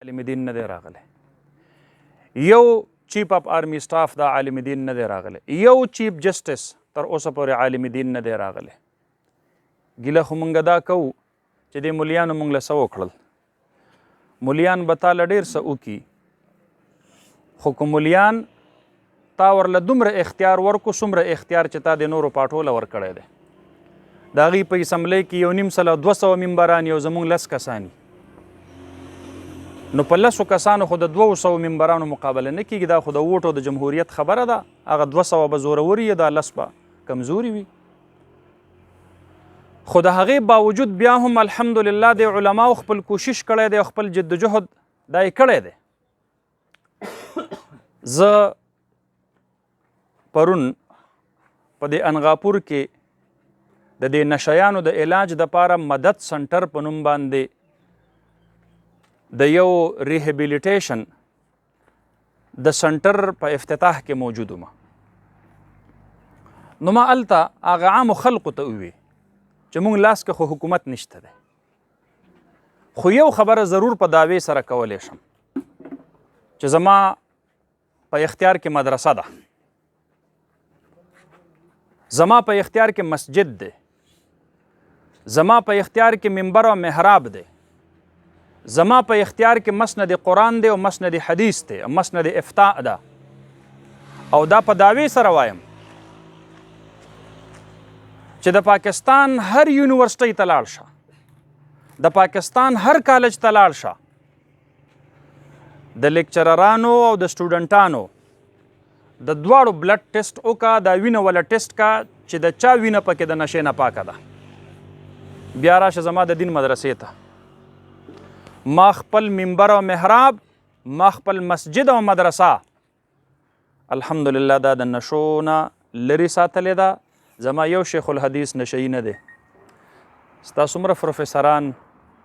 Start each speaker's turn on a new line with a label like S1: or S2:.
S1: عالم دین نه دی راغلی، یو چیف اف آرمی سټاف دا عالم دین نه دی راغلی، یو چیف جسټس تر اوسه پورې عالم دین نه دی راغلی. ګیله خو مونږ دا کوو چې دې مولیانو مونږ له څه وکړل. مولیان به تاله ډېر څه وکړي، خو که مولیان تا ورله دومره اختیار ورکو څومره اختیار چې تا د نورو پاټوله ورکړی دی. د هغوی په اسمبلی کې 1,500 ممبران یو زمونږ 10 کسان، نو په 10 کسانو خو د 200 ممبرانو مقابله نه کېږي. دا خو د ووټو د جمهوریت خبره ده. هغه 200 به زورور وي، دا 10 به کمزوري وي. خو د هغې باوجود بیا هم الحمدلله د علماو خپل کوشش کړی دی، خپل جدوجهد دا یې کړی دی. زه پرون په د انغاپور کې د دې نشیانو د علاج دپاره مدد سنټر په نوم باندې د یو ریهیبیلیټیشن د سنټر په افتتاح کې موجود وم. نو ما هلته هغه عامو خلقو ته ووی چې مونږ لاس کې خو حکومت نشته دی، خو یو خبره ضرور په دعوې سره کولی شم چې زما په اختیار کې مدرسه ده، زما په اختیار کې مسجد دی، زما په اختیار کې منبر او محراب دی، زما په اختیار کې مسند قرآن دی او مسند حدیث دی او مسند افتاء ده. او دا په دعوې سره وایم چې د پاکستان هر یونیورسټۍ ته لاړ شه، د پاکستان هر کالج ته لاړ شه، د لیکچررانو او د سټوډنټانو د دواړو بلډ ټیسټ وکړه، دا وینه وله ټیسټ کا چې د چا وینه پکې د نشې نه پاکه ده. بیا راشه زما د دین مدرسې ته. ما خپل منبر او محراب، ما خپل مسجد او مدرسه الحمدلله دا د نشو نه لرې ساتلې ده. زما یو شیخ الحدیث نشئی نه دی. ستا څومره پروفیسران